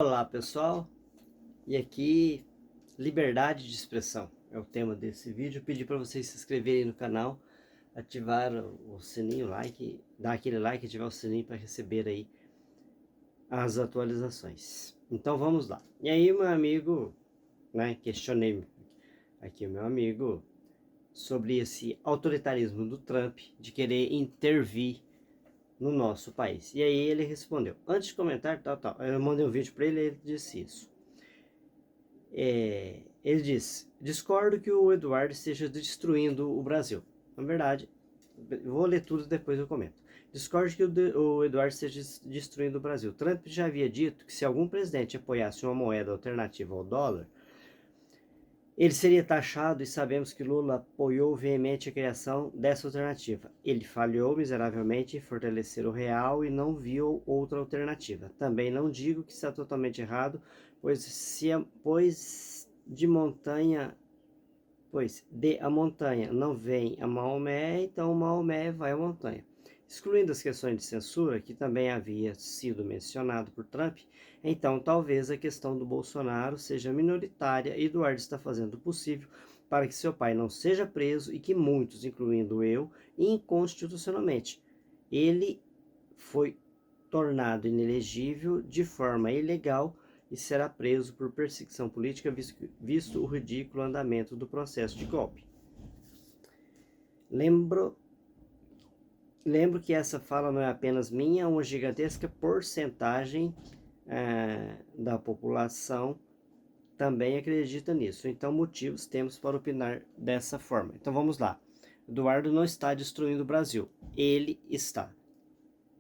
Olá pessoal, e aqui liberdade de expressão é o tema desse vídeo. Eu pedi para vocês se inscreverem no canal, ativar o sininho, like, dar aquele like, ativar o sininho para receber aí as atualizações. Então vamos lá. E aí meu amigo, questionei aqui o meu amigo sobre esse autoritarismo do Trump de querer intervir no nosso país. E aí ele respondeu, antes de comentar, eu mandei um vídeo para ele e ele disse isso. Ele diz, discordo que o Eduardo esteja destruindo o Brasil. Na verdade, vou ler tudo e depois eu comento. Discordo que o Eduardo esteja destruindo o Brasil. Trump já havia dito que se algum presidente apoiasse uma moeda alternativa ao dólar, ele seria taxado, e sabemos que Lula apoiou veemente a criação dessa alternativa. Ele falhou miseravelmente em fortalecer o real e não viu outra alternativa. Também não digo que está totalmente errado, pois de a montanha não vem a Maomé, então Maomé vai à montanha. Excluindo as questões de censura, que também havia sido mencionado por Trump, então talvez a questão do Bolsonaro seja minoritária e Eduardo está fazendo o possível para que seu pai não seja preso e que muitos, incluindo eu, inconstitucionalmente. Ele foi tornado inelegível de forma ilegal e será preso por perseguição política, visto o ridículo andamento do processo de golpe. Lembro que essa fala não é apenas minha, uma gigantesca porcentagem da população também acredita nisso. Então, motivos temos para opinar dessa forma. Então, vamos lá. Eduardo não está destruindo o Brasil. Ele está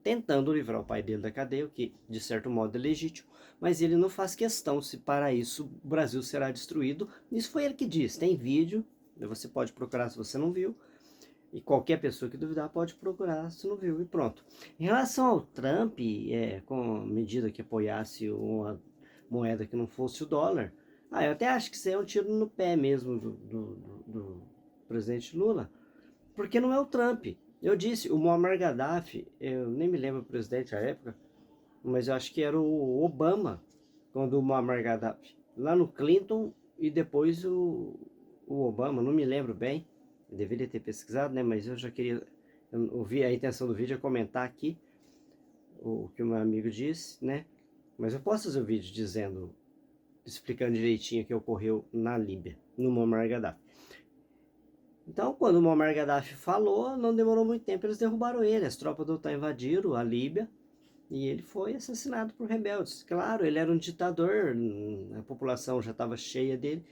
tentando livrar o pai dele da cadeia, o que de certo modo é legítimo, mas ele não faz questão se para isso o Brasil será destruído. Isso foi ele que disse, tem vídeo, você pode procurar se você não viu, e qualquer pessoa que duvidar pode procurar se não viu, e pronto. Em relação ao Trump, com a medida que apoiasse uma moeda que não fosse o dólar, eu até acho que isso é um tiro no pé mesmo do presidente Lula, porque não é o Trump. Eu disse, o Muammar Gaddafi, eu nem me lembro o presidente à época, mas eu acho que era o Obama, quando o Muammar Gaddafi, lá no Clinton e depois o Obama, não me lembro bem, eu deveria ter pesquisado, né, mas eu já queria, eu ouvi a intenção do vídeo é comentar aqui o que o meu amigo disse, né, mas eu posso fazer o vídeo dizendo, explicando direitinho o que ocorreu na Líbia, no Muammar Gaddafi. Então, quando o Muammar Gaddafi falou, não demorou muito tempo, eles derrubaram ele. As tropas da OTAN invadiram a Líbia e ele foi assassinado por rebeldes. Claro, ele era um ditador, a população já estava cheia dele,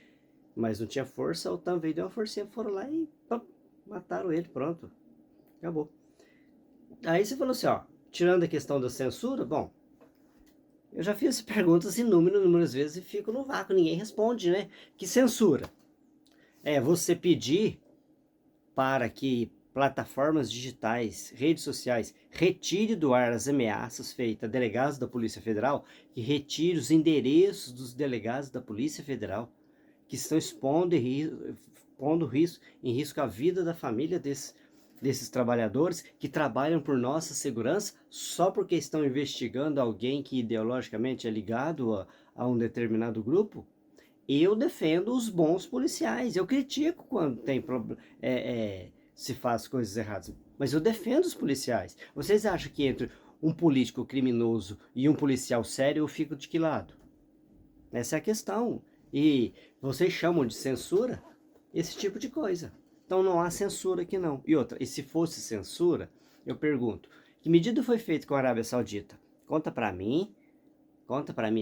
mas não tinha força. A OTAN veio, deu uma forcinha, foram lá e pum, mataram ele, pronto, acabou. Aí você falou assim, ó, tirando a questão da censura, bom, eu já fiz perguntas inúmeras vezes e fico no vácuo, ninguém responde, né? Que censura? É você pedir para que plataformas digitais, redes sociais, retire do ar as ameaças feitas a delegados da Polícia Federal, que retire os endereços dos delegados da Polícia Federal, que estão pondo em risco a vida da família desses trabalhadores que trabalham por nossa segurança só porque estão investigando alguém que ideologicamente é ligado a um determinado grupo. Eu defendo os bons policiais. Eu critico quando tem se faz coisas erradas. Mas eu defendo os policiais. Vocês acham que entre um político criminoso e um policial sério eu fico de que lado? Essa é a questão. E vocês chamam de censura esse tipo de coisa. Então não há censura aqui não. E outra, e se fosse censura, eu pergunto, que medida foi feita com a Arábia Saudita? Conta pra mim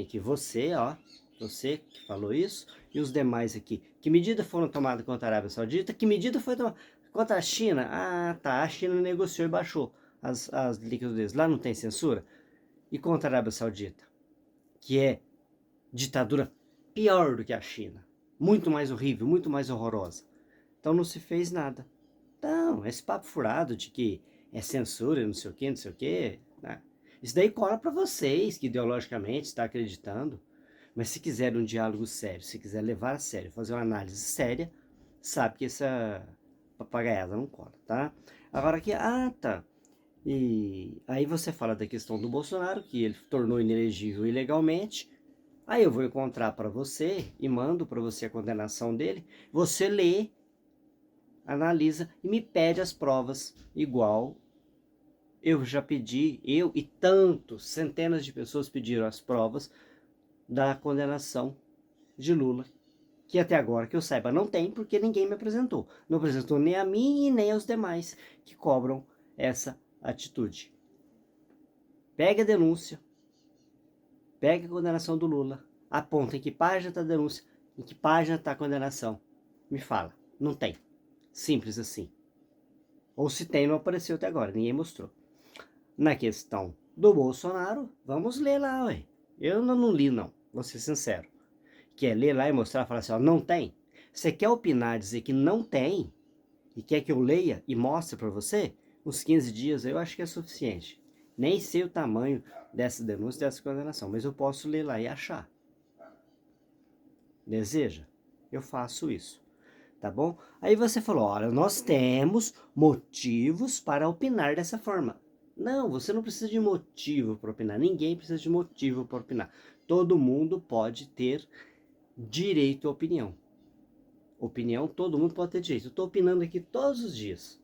aqui, você que falou isso, e os demais aqui. Que medidas foram tomadas contra a Arábia Saudita? Que medida foi tomada contra a China? Ah, tá, a China negociou e baixou as liquidez. Lá não tem censura? E contra a Arábia Saudita? Que é ditadura pior do que a China. Muito mais horrível, muito mais horrorosa. Então não se fez nada. Então, esse papo furado de que é censura, não sei o que, não sei o que, né? Isso daí cola para vocês que ideologicamente está acreditando. Mas se quiser um diálogo sério, se quiser levar a sério, fazer uma análise séria, sabe que essa papagaiada não cola, tá? Agora aqui, tá. E aí você fala da questão do Bolsonaro, que ele tornou inelegível ilegalmente. Aí eu vou encontrar para você e mando para você a condenação dele. Você lê, analisa e me pede as provas, igual eu já pedi, eu e tantos, centenas de pessoas pediram as provas da condenação de Lula, que até agora que eu saiba não tem, porque ninguém me apresentou. Não apresentou nem a mim e nem aos demais que cobram essa atitude. Pega a denúncia, pega a condenação do Lula, aponta em que página está a denúncia, em que página está a condenação. Me fala, não tem. Simples assim. Ou se tem, não apareceu até agora, ninguém mostrou. Na questão do Bolsonaro, vamos ler lá, ué. Eu não li, não, vou ser sincero. Quer ler lá e mostrar, falar assim, ó, não tem? Você quer opinar, dizer que não tem, e quer que eu leia e mostre para você? Uns 15 dias eu acho que é suficiente. Nem sei o tamanho dessa denúncia, dessa condenação, mas eu posso ler lá e achar. Deseja? Eu faço isso, tá bom? Aí você falou, olha, nós temos motivos para opinar dessa forma. Não, você não precisa de motivo para opinar. Ninguém precisa de motivo para opinar. Todo mundo pode ter direito à opinião. Opinião, todo mundo pode ter direito. Eu estou opinando aqui todos os dias.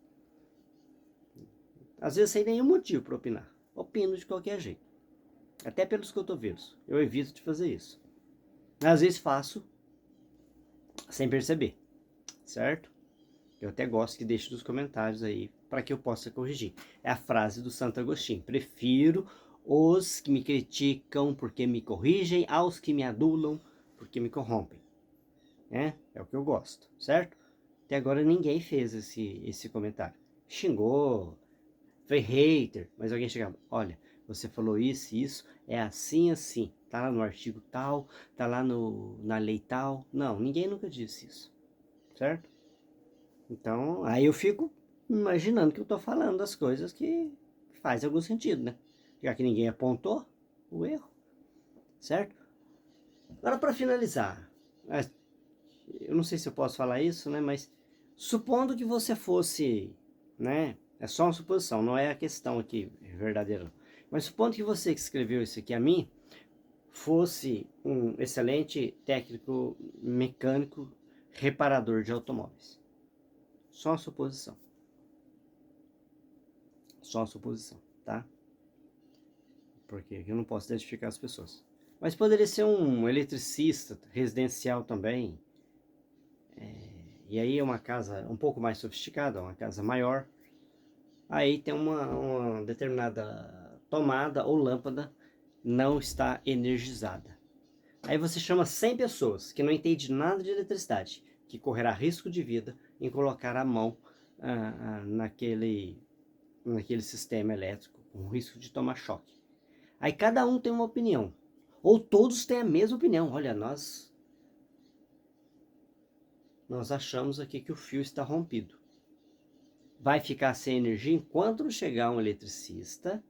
Às vezes sem nenhum motivo para opinar. Opino de qualquer jeito. Até pelos cotovelos. Eu evito de fazer isso. Às vezes faço sem perceber. Certo? Eu até gosto que deixe nos comentários aí para que eu possa corrigir. É a frase do Santo Agostinho. Prefiro os que me criticam porque me corrigem aos que me adulam porque me corrompem. É o que eu gosto, certo? Até agora ninguém fez esse comentário. Xingou, foi hater, mas alguém chegava, olha, você falou isso e isso, é assim, assim. Tá lá no artigo tal, tá lá na lei tal. Não, ninguém nunca disse isso, certo? Então, aí eu fico imaginando que eu tô falando as coisas que faz algum sentido, né? Já que ninguém apontou o erro, certo? Agora, para finalizar, eu não sei se eu posso falar isso, né? Mas supondo que você fosse, né? É só uma suposição, não é a questão aqui verdadeira. Mas supondo que você que escreveu isso aqui a mim fosse um excelente técnico mecânico reparador de automóveis. Só uma suposição. Só uma suposição, tá? Porque eu não posso identificar as pessoas. Mas poderia ser um eletricista residencial também. E aí é uma casa um pouco mais sofisticada, uma casa maior. Aí tem uma determinada tomada ou lâmpada não está energizada. Aí você chama 100 pessoas que não entendem nada de eletricidade, que correrá risco de vida em colocar a mão naquele sistema elétrico, com risco de tomar choque. Aí cada um tem uma opinião. Ou todos têm a mesma opinião. Olha, nós achamos aqui que o fio está rompido. Vai ficar sem energia enquanto não chegar um eletricista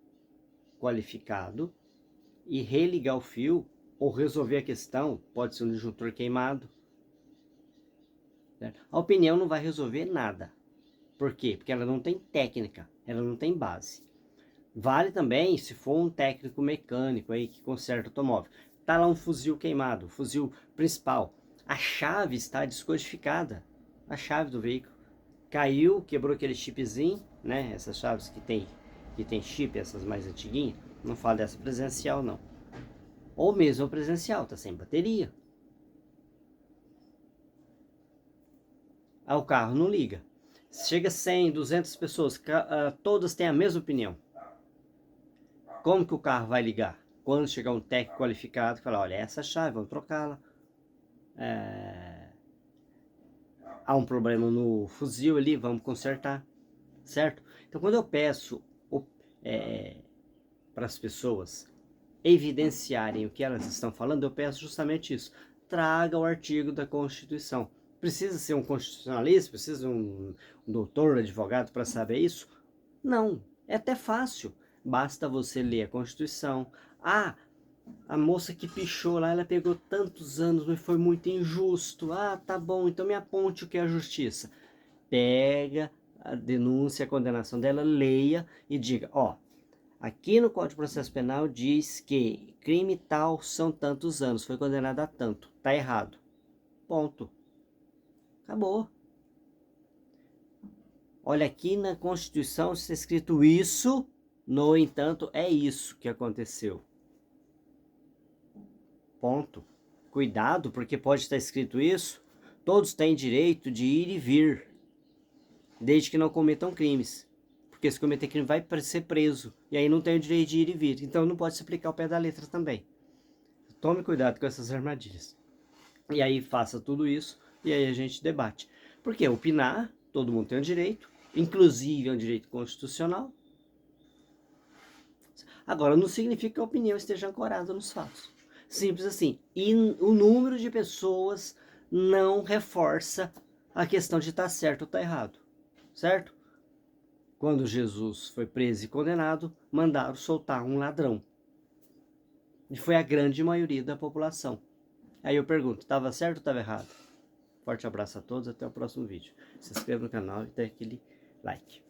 qualificado e religar o fio ou resolver a questão. Pode ser um disjuntor queimado. Certo? A opinião não vai resolver nada. Por quê? Porque ela não tem técnica, ela não tem base. Vale também se for um técnico mecânico aí que conserta o automóvel. Tá lá um fuzil queimado, fuzil principal. A chave está descodificada. A chave do veículo caiu, quebrou aquele chipzinho, né? Essas chaves que tem chip, essas mais antiguinhas. Não falo dessa presencial não. Ou mesmo a presencial, tá sem bateria. Aí o carro não liga. Chega 100, 200 pessoas, todas têm a mesma opinião. Como que o carro vai ligar? Quando chegar um técnico qualificado e falar, olha, essa chave, vamos trocá-la. Há um problema no fuzil ali, vamos consertar, certo? Então, quando eu peço para as pessoas evidenciarem o que elas estão falando, eu peço justamente isso. Traga o artigo da Constituição. Precisa ser um constitucionalista? Precisa um doutor, advogado para saber isso? Não, é até fácil. Basta você ler a Constituição. Ah, a moça que pichou lá, ela pegou tantos anos, mas foi muito injusto. Ah, tá bom, então me aponte o que é a justiça. Pega a denúncia, a condenação dela, leia e diga, ó, Aqui no Código de Processo Penal diz que crime tal são tantos anos, foi condenado a tanto. Tá errado. Ponto. Acabou. Olha, aqui na Constituição está escrito isso, no entanto, é isso que aconteceu. Ponto. Cuidado, porque pode estar escrito isso. Todos têm direito de ir e vir, desde que não cometam crimes. Porque se cometer crime vai ser preso, e aí não tem o direito de ir e vir. Então não pode se aplicar o pé da letra também. Tome cuidado com essas armadilhas. E aí faça tudo isso, e aí a gente debate. Porque opinar, todo mundo tem o direito, inclusive é um direito constitucional. Agora, não significa que a opinião esteja ancorada nos fatos. Simples assim. E o número de pessoas não reforça a questão de estar certo ou estar errado. Certo? Quando Jesus foi preso e condenado, mandaram soltar um ladrão. E foi a grande maioria da população. Aí eu pergunto, estava certo ou estava errado? Forte abraço a todos, até o próximo vídeo. Se inscreva no canal e dê aquele like.